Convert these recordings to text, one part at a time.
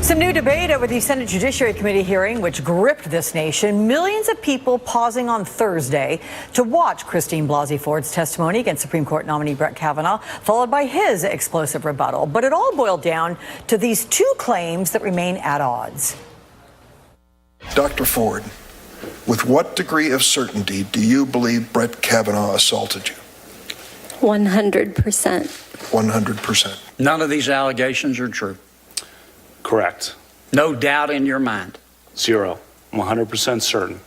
Some new debate over the Senate Judiciary Committee hearing, which gripped this nation. Millions of people pausing on Thursday to watch Christine Blasey Ford's testimony against Supreme Court nominee Brett Kavanaugh, followed by his explosive rebuttal. But it all boiled down to these two claims that remain at odds. Dr. Ford, with what degree of certainty do you believe Brett Kavanaugh assaulted you? 100%. 100%. None of these allegations are true. Correct. No doubt in your mind. 0. 100% certain.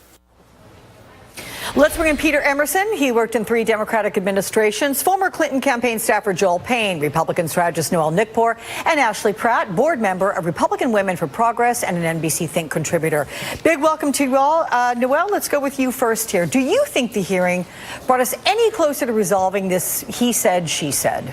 Let's bring in Peter Emerson. He worked in 3 Democratic administrations. Former Clinton campaign staffer Joel Payne, Republican strategist Noel Nickpour, and Ashley Pratt, board member of Republican Women for Progress and an NBC Think contributor. Big welcome to you all. Noel, let's go with you first here. Do you think the hearing brought us any closer to resolving this he said, she said?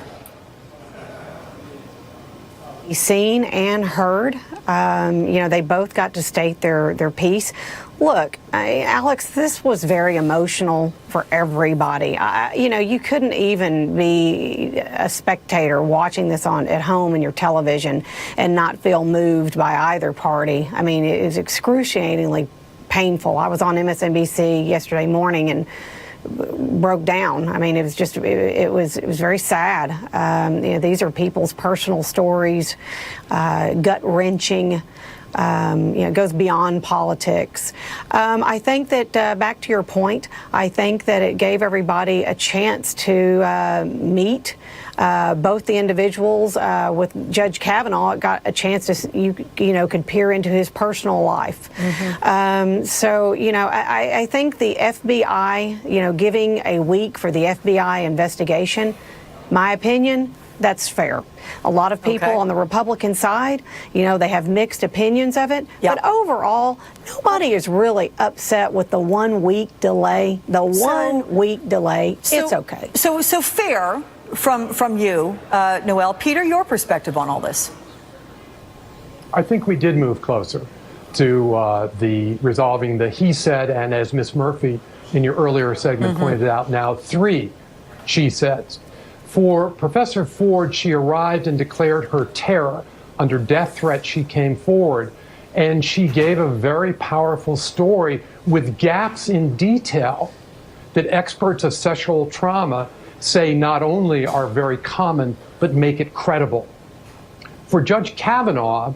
Seen and heard. They both got to state their piece. Look, Alex, this was very emotional for everybody. You couldn't even be a spectator watching this at home in your television and not feel moved by either party. I mean, it is excruciatingly painful. I was on MSNBC yesterday morning and broke down. I mean, it was very sad. These are people's personal stories, gut-wrenching. It goes beyond politics. I think that, back to your point, I think that it gave everybody a chance to meet both the individuals. With Judge Kavanaugh, got a chance to, could peer into his personal life. Mm-hmm. I think the FBI, giving a week for the FBI investigation, my opinion, that's fair. A lot of people on the Republican side, they have mixed opinions of it. Yep. But overall, nobody is really upset with the 1 week delay. It's okay. So fair from you, Noel. Peter, your perspective on all this? I think we did move closer to the resolving the he said, and as Ms. Murphy in your earlier segment pointed out, now 3 she says. For Professor Ford, she arrived and declared her terror. Under death threat, she came forward, and she gave a very powerful story with gaps in detail that experts of sexual trauma say not only are very common, but make it credible. For Judge Kavanaugh,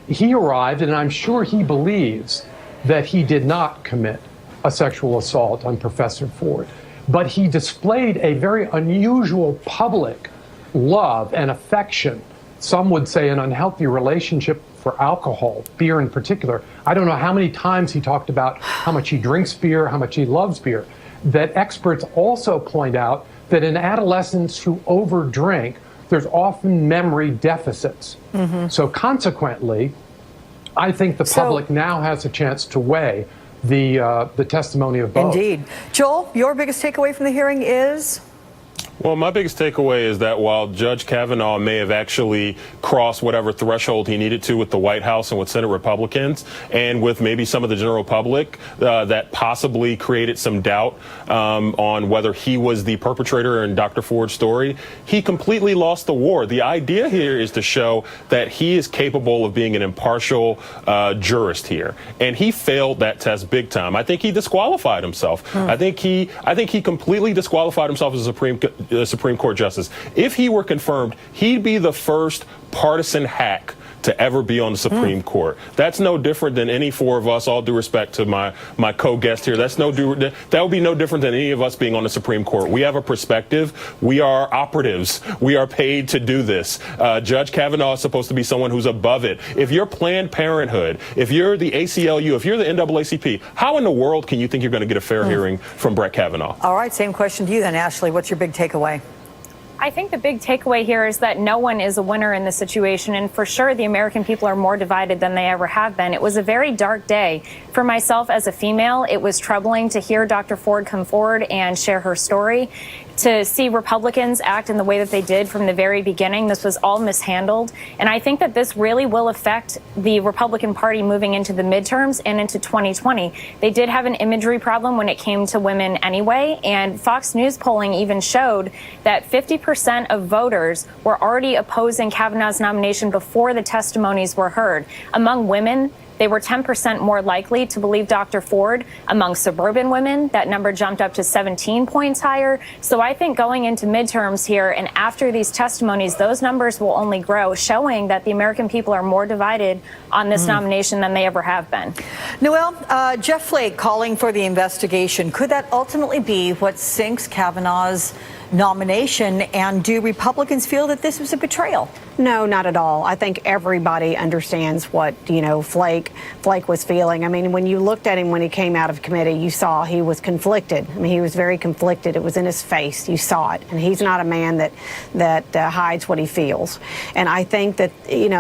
he arrived, and I'm sure he believes that he did not commit a sexual assault on Professor Ford. But he displayed a very unusual public love and affection. Some would say an unhealthy relationship for alcohol, beer in particular. I don't know how many times he talked about how much he drinks beer, how much he loves beer. That experts also point out that in adolescents who overdrink, there's often memory deficits. Mm-hmm. So consequently, I think the public now has a chance to weigh the testimony of both. Indeed. Joel, your biggest takeaway from the hearing is? Well, my biggest takeaway is that while Judge Kavanaugh may have actually crossed whatever threshold he needed to with the White House and with Senate Republicans and with maybe some of the general public that possibly created some doubt on whether he was the perpetrator in Dr. Ford's story, he completely lost the war. The idea here is to show that he is capable of being an impartial jurist here. And he failed that test big time. I think he disqualified himself. I think he completely disqualified himself as a Supreme Court justice. If he were confirmed, he'd be the first partisan hack to ever be on the Supreme Court. That's no different than any 4 of us, all due respect to my co-guest here. That would be no different than any of us being on the Supreme Court. We have a perspective. We are operatives. We are paid to do this. Judge Kavanaugh is supposed to be someone who's above it. If you're Planned Parenthood, if you're the ACLU, if you're the NAACP, how in the world can you think you're going to get a fair hearing from Brett Kavanaugh? All right, same question to you then, Ashley. What's your big takeaway? I think the big takeaway here is that no one is a winner in this situation, and for sure the American people are more divided than they ever have been. It was a very dark day. For myself as a female, it was troubling to hear Dr. Ford come forward and share her story. to see Republicans act in the way that they did from the very beginning. This was all mishandled. And I think that this really will affect the Republican Party moving into the midterms and into 2020. They did have an imagery problem when it came to women anyway. And Fox News polling even showed that 50% of voters were already opposing Kavanaugh's nomination before the testimonies were heard. Among women, they were 10% more likely to believe Dr. Ford. Among suburban women, that number jumped up to 17 points higher. So I think going into midterms here and after these testimonies, those numbers will only grow, showing that the American people are more divided on this nomination than they ever have been. Noel, Jeff Flake calling for the investigation. Could that ultimately be what sinks Kavanaugh's nomination? And do Republicans feel that this was a betrayal? No, not at all. I think everybody understands what, Flake was feeling. I mean, when you looked at him when he came out of committee, you saw he was conflicted. I mean, he was very conflicted. It was in his face. You saw it. And he's not a man that hides what he feels. And I think that,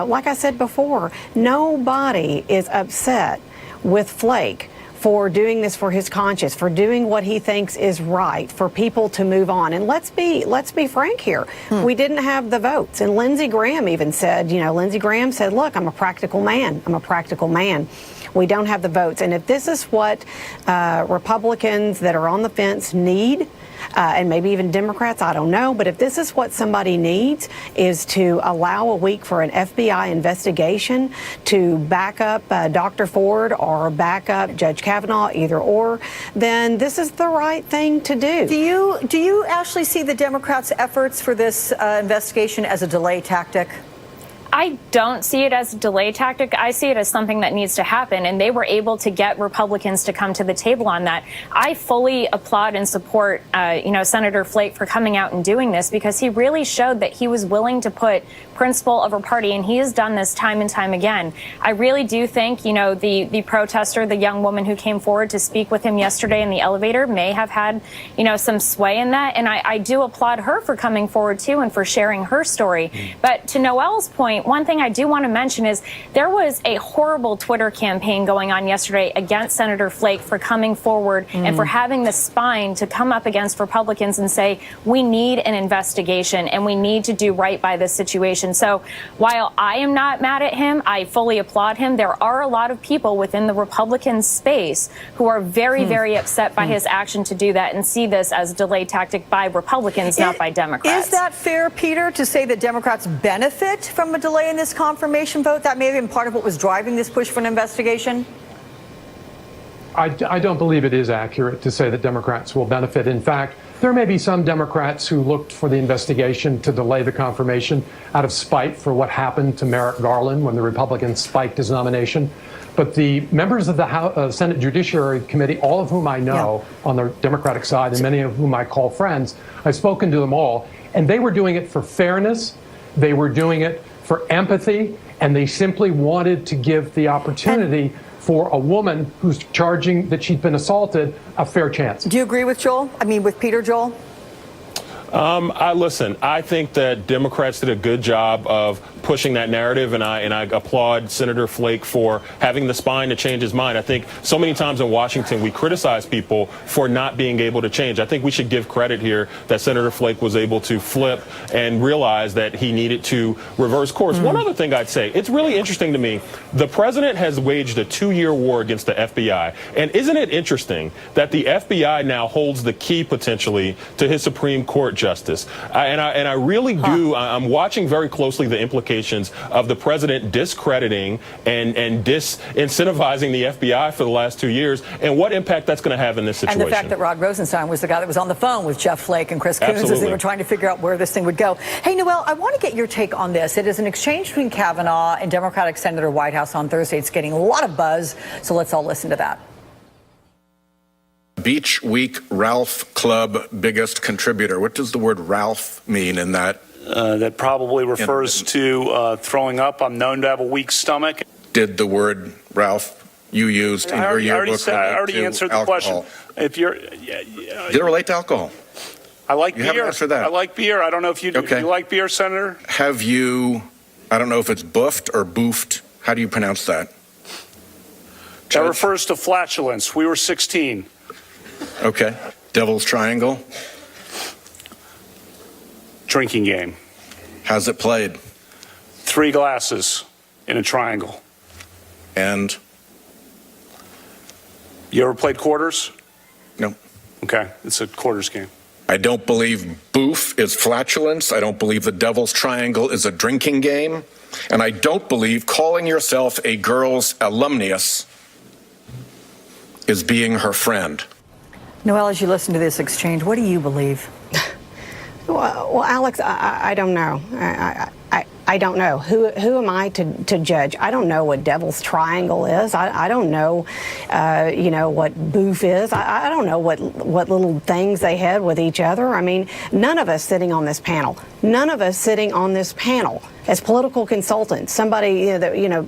like I said before, nobody is upset with Flake for doing this for his conscience, for doing what he thinks is right, for people to move on. And let's be frank here. We didn't have the votes. And Lindsey Graham even said, Lindsey Graham said, look, I'm a practical man. I'm a practical man. We don't have the votes. And if this is what Republicans that are on the fence need, and maybe even Democrats, I don't know, but if this is what somebody needs, is to allow a week for an FBI investigation to back up Dr. Ford or back up Judge Kavanaugh, either or, then this is the right thing to do. Do you actually see the Democrats' efforts for this investigation as a delay tactic? I don't see it as a delay tactic. I see it as something that needs to happen, and they were able to get Republicans to come to the table on that. I fully applaud and support, Senator Flake for coming out and doing this, because he really showed that he was willing to put principle over party, and he has done this time and time again. I really do think, the protester, the young woman who came forward to speak with him yesterday in the elevator, may have had, some sway in that, and I do applaud her for coming forward too and for sharing her story. But to Noel's point, one thing I do want to mention is there was a horrible Twitter campaign going on yesterday against Senator Flake for coming forward and for having the spine to come up against Republicans and say, we need an investigation and we need to do right by this situation. So while I am not mad at him, I fully applaud him. There are a lot of people within the Republican space who are very, very upset by his action to do that and see this as a delay tactic by Republicans, not by Democrats. Is that fair, Peter, to say that Democrats benefit from a delay in this confirmation vote? That may have been part of what was driving this push for an investigation? I don't believe it is accurate to say that Democrats will benefit. In fact, there may be some Democrats who looked for the investigation to delay the confirmation out of spite for what happened to Merrick Garland when the Republicans spiked his nomination. But the members of the Senate Judiciary Committee, all of whom I know on the Democratic side and many of whom I call friends, I've spoken to them all, and they were doing it for fairness. They were doing it for empathy, and they simply wanted to give the opportunity for a woman who's charging that she'd been assaulted a fair chance. Do you agree with Joel? I mean, with Peter, Joel? Listen, I think that Democrats did a good job of pushing that narrative, and I applaud Senator Flake for having the spine to change his mind. I think so many times in Washington we criticize people for not being able to change. I think we should give credit here that Senator Flake was able to flip and realize that he needed to reverse course. One other thing I'd say, it's really interesting to me, the president has waged a 2-year war against the FBI, and isn't it interesting that the FBI now holds the key potentially to his Supreme Court justice? And I really do, I'm watching very closely the implications of the president discrediting and disincentivizing the FBI for the last 2 years, and what impact that's going to have in this situation. And the fact that Rod Rosenstein was the guy that was on the phone with Jeff Flake and Chris Coons as they were trying to figure out where this thing would go. Hey, Noel, I want to get your take on this. It is an exchange between Kavanaugh and Democratic Senator Whitehouse on Thursday. It's getting a lot of buzz, so let's all listen to that. Beach Week Ralph Club biggest contributor. What does the word Ralph mean in that? That probably refers to throwing up. I'm known to have a weak stomach. Did the word Ralph you used in your yearbook I already answered the question. If you're, did it relate to alcohol? I like beer. You haven't answered that. I like beer. I don't know if you do. Okay. Do you like beer, Senator? Have you? I don't know if it's buffed or boofed. How do you pronounce that? That refers to flatulence. We were 16. Okay. Devil's Triangle. Drinking game. How's it played? 3 glasses in a triangle. And You ever played quarters? no. Okay, it's a quarters game. I don't believe boof is flatulence. I don't believe the devil's triangle is a drinking game. And I don't believe calling yourself a girl's alumnus is being her friend. Noel, as you listen to this exchange, what do you believe? Well, Alex, I don't know. I don't know. Who am I to judge? I don't know what Devil's Triangle is. I don't know, what boof is. I don't know what little things they had with each other. I mean, none of us sitting on this panel as political consultants, somebody,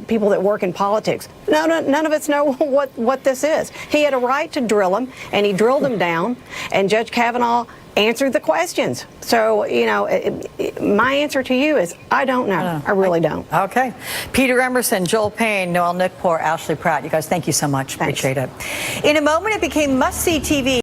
people that work in politics, none of us know what this is. He had a right to drill him, and he drilled him down, and Judge Kavanaugh answered the questions. So, my answer to you is I don't know. I really don't. Okay. Peter Emerson, Joel Payne, Noel Nickpour, Ashley Pratt. You guys, thank you so much. Thanks. Appreciate it. In a moment, it became must-see TV.